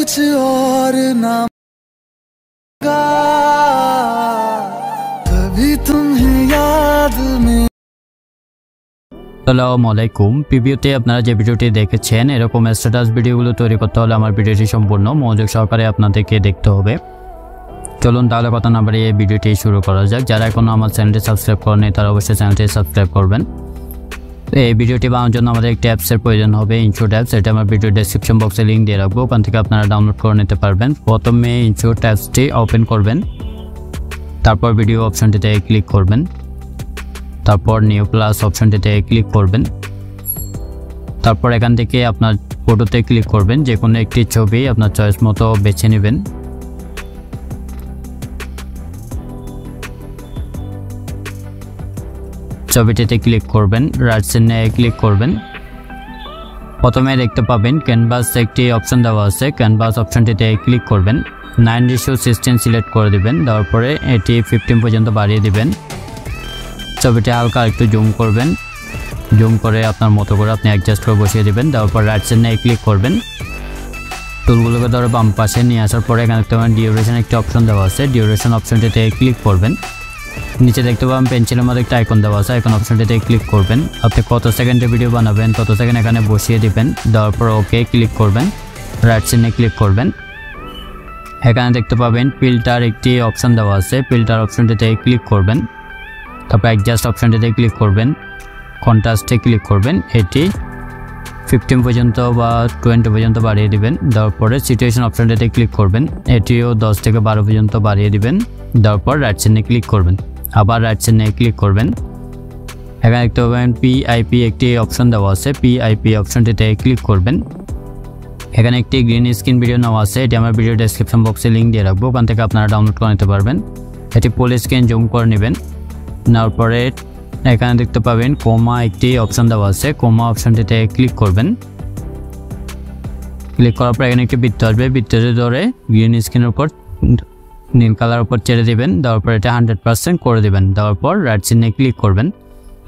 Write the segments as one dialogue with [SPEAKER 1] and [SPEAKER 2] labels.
[SPEAKER 1] कुछ और ना कभी तुम्हें याद में।
[SPEAKER 2] আসসালামু আলাইকুম। প্রিভিউতে আপনারা যে ভিডিওটি দেখেছেন এরকম স্ট্যাটাস ভিডিওগুলো তৈরি করতে হলে আমার ভিডিওটি সম্পূর্ণ মনোযোগ সহকারে আপনাদেরকে দেখতে হবে। চলুন তাহলে কথা না বাড়িয়ে ভিডিওটি শুরু করা যাক। যারা এখনো আমার চ্যানেলটি সাবস্ক্রাইব করেনি তারা অবশ্যই চ্যানেলটি সাবস্ক্রাইব করবেন। এই ভিডিওটি বানানোর জন্য আমাদের একটি অ্যাপসের প্রয়োজন হবে, ইনশট অ্যাপস। এটা আমার ভিডিও ডেসক্রিপশন বক্সে লিঙ্ক দিয়ে রাখবো, ওখান থেকে আপনারা ডাউনলোড করে নিতে পারবেন। প্রথমে ইনশট অ্যাপসটি ওপেন করবেন, তারপর ভিডিও অপশনটিতে ক্লিক করবেন, তারপর নিউ প্লাস অপশনটিতে ক্লিক করবেন, তারপর এখান থেকে আপনার ফটোতে ক্লিক করবেন। যে কোনো একটি ছবি আপনার চয়েস মতো বেছে নেবেন। ছবিটিতে ক্লিক করবেন, রাইট সাইডে ক্লিক করবেন। প্রথমে দেখতে পাবেন ক্যানভাস একটি অপশন দেওয়া আছে, ক্যানভাস অপশনটিতে ক্লিক করবেন। 9:16 সিলেক্ট করে দিবেন, দেওয়ার পরে এটি 15 পর্যন্ত বাড়িয়ে দিবেন। ছবিটি হালকা একটু জুম করবেন, জুম করে আপনার মতো করে আপনি অ্যাডজাস্ট করে বসিয়ে দিবেন। দেওয়ার পর রাইট সাইডে ক্লিক করবেন, টুলগুলোকে ধরে বাম পাশে নিয়ে আসার পরে এখানে দেখতে পাবেন ডিউরেশন একটি অপশন দেওয়া আছে, ডিউরেশন অপশনটিতে ক্লিক করবেন। নিচে দেখতে পাবেন পেন্সিলের মধ্যে একটা আইকন দেওয়া আছে, আইকন অপশনটিতে ক্লিক করবেন। আপনি কত সেকেন্ডের ভিডিও বানাবেন তত সেকেন্ড এখানে বসিয়ে দিবেন। দেওয়ার পর ওকে ক্লিক করবেন, রাইট সাইডে ক্লিক করবেন। এখানে দেখতে পাবেন ফিল্টার একটি অপশন দেওয়া আছে, ফিল্টার অপশনটিতে ক্লিক করবেন, তারপর অ্যাডজাস্ট অপশনটিতে ক্লিক করবেন, কন্ট্রাস্টে ক্লিক করবেন। এটি 15 পর্যন্ত বা 20 পর্যন্ত বাড়িয়ে দিবেন। দেওয়ার পরে সিচুয়েশন অপশনটিতে ক্লিক করবেন, এটিও 10 থেকে 12 পর্যন্ত বাড়িয়ে দিবেন। দেওয়ার পর রাইট সাইডে ক্লিক করবেন, আবার রাইট সাইডে ক্লিক করবেন। এখানে দেখতে পাবেন পিআইপি একটি অপশন দেওয়া আছে, পিআইপি অপশনটিতে ক্লিক করবেন। এখানে একটি গ্রিন স্ক্রিন ভিডিও নেওয়া আছে, এটি আমার ভিডিও ডেসক্রিপশন বক্সে লিঙ্ক দিয়ে রাখবো, ওখান থেকে আপনারা ডাউনলোড করে নিতে পারবেন। এটি ফুল স্ক্রিন জুম করে নেবেন। নেওয়ার পরে এখানে দেখতে পাবেন কোমা একটি অপশন দেওয়া আছে, কোমা অপশনটিতে ক্লিক করবেন। ক্লিক করার পর এখানে একটি বৃত্ত আসবে, বৃত্তটি ধরে গ্রিন স্ক্রিনের উপর নীল কালার উপর ছেড়ে দেবেন। দেওয়ার পর এটা 100% করে দেবেন। দেওয়ার পর রাইট সাইডে ক্লিক করবেন,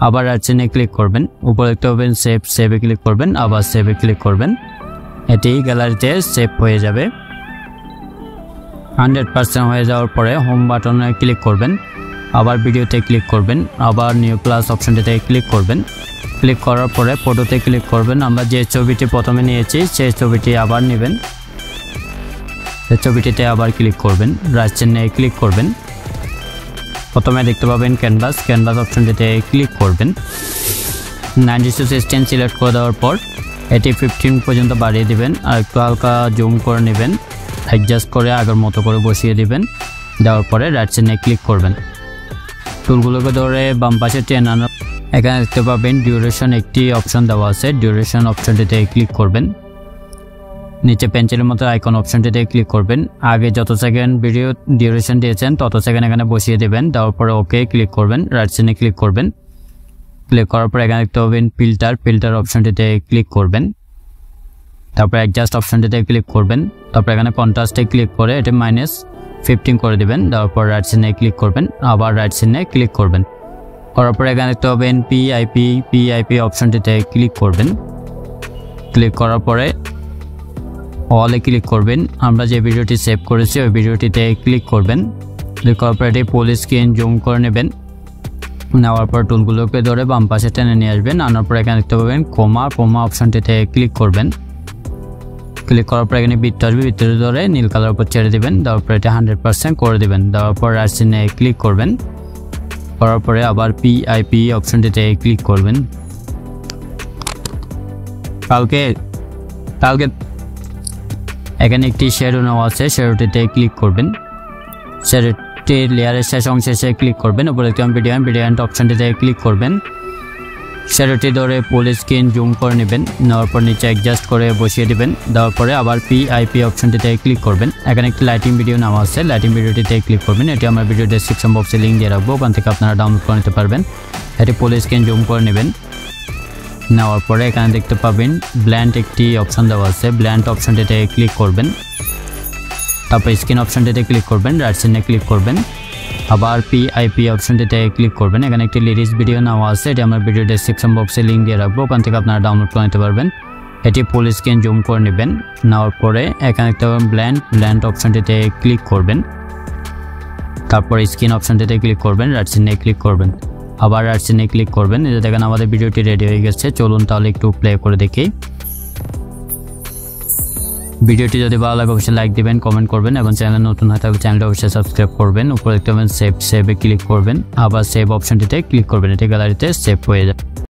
[SPEAKER 2] আবার রাইট সাইডে ক্লিক করবেন। উপরে দেখতে পাবেন সেভে ক্লিক করবেন, আবার সেভে ক্লিক করবেন। এটি গ্যালারিতে সেভ হয়ে যাবে। 100% হয়ে যাওয়ার পরে হোম বাটনে ক্লিক করবেন, আবার ভিডিওতে ক্লিক করবেন, আবার নিউ প্লাস অপশনটিতে ক্লিক করবেন। ক্লিক করার পরে ফটোতে ক্লিক করবেন। আমরা যে ছবিটি প্রথমে নিয়েছি সেই ছবিটি আবার নেবেন, সেই ছবিটিতে আবার ক্লিক করবেন, রাইট সাইডে ক্লিক করবেন। প্রথমে দেখতে পাবেন ক্যানভাস, ক্যানভাস অপশনটিতে ক্লিক করবেন। 9:16 সিলেক্ট করে দেওয়ার পর এটি 15 পর্যন্ত বাড়িয়ে দিবেন, আর একটু হালকা জুম করে নেবেন, অ্যাডজাস্ট করে আগের মতো করে বসিয়ে দিবেন। দেওয়ার পরে রাইট সাইডে ক্লিক করবেন, টুলগুলোকে ধরে বাম পাশে টেনে আনার। এখানে দেখতে পাবেন ডিউরেশন একটি অপশন দেওয়া আছে, ডিউরেশন অপশনটিতে ক্লিক করবেন। নিচে পেন্সিলের মতো আইকন অপশনটিতে ক্লিক করবেন। আগে যত সেকেন্ড ভিডিও ডিউরেশন দিয়েছেন তত সেকেন্ড এখানে বসিয়ে দেবেন। দেওয়ার পরে ওকে ক্লিক করবেন, রাইট সাইডে ক্লিক করবেন। ক্লিক করার পর এখানে দেখতে পাবেন ফিল্টার, ফিল্টার অপশনটিতে ক্লিক করবেন। তারপর অ্যাডজাস্ট অপশনটিতে ক্লিক করবেন। তারপর এখানে কন্ট্রাস্টে ক্লিক করে এটি -15 করে দেবেন। দেওয়ার পর রাইট সাইডে ক্লিক করবেন, আবার রাইট সাইডে ক্লিক করবেন। করার পর এখানে দেখতে পাবেন পিআইপি অপশনটিতে ক্লিক করবেন। ক্লিক করার পরে অলে ক্লিক করবেন। আমরা যে ভিডিওটি সেভ করেছি ওই ভিডিওটিতে ক্লিক করবেন। ক্লিক করার পর এটি ফুল স্ক্রিন জুম করে নেবেন। নেওয়ার পর টুলগুলোকে ধরে বাম পাশে টেনে নিয়ে আসবেন। আনার পর এখানে দেখতে পাবেন কোমা অপশনটিতে ক্লিক করবেন। ক্লিক করার পর এখানে বৃত্ত আসবে, বৃত্তটি ধরে নীল কালার উপর ছেড়ে দেবেন। দেওয়ার পর এটা 100% করে দেবেন। দেওয়ার পর রাইট সাইডে ক্লিক করবেন। করার পরে আবার পিআইপি অপশনটিতে ক্লিক করবেন। কালকে এখানে একটি শ্যাডো নেওয়া আছে, শ্যাডোটিতে ক্লিক করবেন। শ্যাডোটি লেয়ারের শেষ অংশে ক্লিক করবেন। উপরে দেখতে পাবেন ভিডিও অপশনটিতে ক্লিক করবেন। শ্যাডোটি ধরে ফুল স্ক্রিন জুম করে নেবেন। নেওয়ার পর নিচে অ্যাডজাস্ট করে বসিয়ে দিবেন। দেওয়ার পরে আবার পিআইপি অপশনটিতে ক্লিক করবেন। এখানে একটি লাইটিং ভিডিও নেওয়া আছে, লাইটিং ভিডিওটিতে ক্লিক করবেন। এটি আমার ভিডিও ডেসক্রিপশন বক্সে লিঙ্ক দিয়ে রাখবো, ওখান থেকে আপনারা ডাউনলোড করে নিতে পারবেন। এটি ফুল স্ক্রিন জুম করে নেবেন। নেওয়ার পরে এখানে দেখতে পাবেন ব্ল্যান্ড একটি অপশন দেওয়া আছে, ব্ল্যান্ড অপশনটিতে ক্লিক করবেন। তারপর স্ক্রিন অপশনটিতে ক্লিক করবেন, রাইট সাইডে ক্লিক করবেন। আবার পিআইপি অপশনটিতে ক্লিক করবেন। এখানে একটি লিরিক্স ভিডিও নেওয়া আছে, এটি আমার ভিডিও ডেসক্রিপশন বক্সে লিঙ্ক দিয়ে রাখবো, ওখান থেকে আপনারা ডাউনলোড করে নিতে পারবেন। এটি ফুল স্ক্রিন জুম করে নেবেন। নেওয়ার পরে এখানে দেখতে পাবেন ব্লেন্ড অপশনটিতে ক্লিক করবেন। তারপর স্ক্রিন অপশনটিতে ক্লিক করবেন, রাইট চিহ্নে ক্লিক করবেন, আবার রাইট চিহ্নে ক্লিক করবেন। এই যে দেখেন আমাদের ভিডিওটি রেডি হয়ে গেছে। চলুন তাহলে একটু প্লে করে দেখি। ভিডিওটি যদি ভালো লাগে অবশ্যই লাইক দিবেন, কমেন্ট করবেন এবং চ্যানেল নতুন হয় তাহলে চ্যানেলটা অবশ্যই সাবস্ক্রাইব করবেন। উপরে দেখতে পাবেন সেভে ক্লিক করবেন, আবার সেভ অপশনটিতে ক্লিক করবেন, এটি গ্যালারিতে সেভ হয়ে যাবে।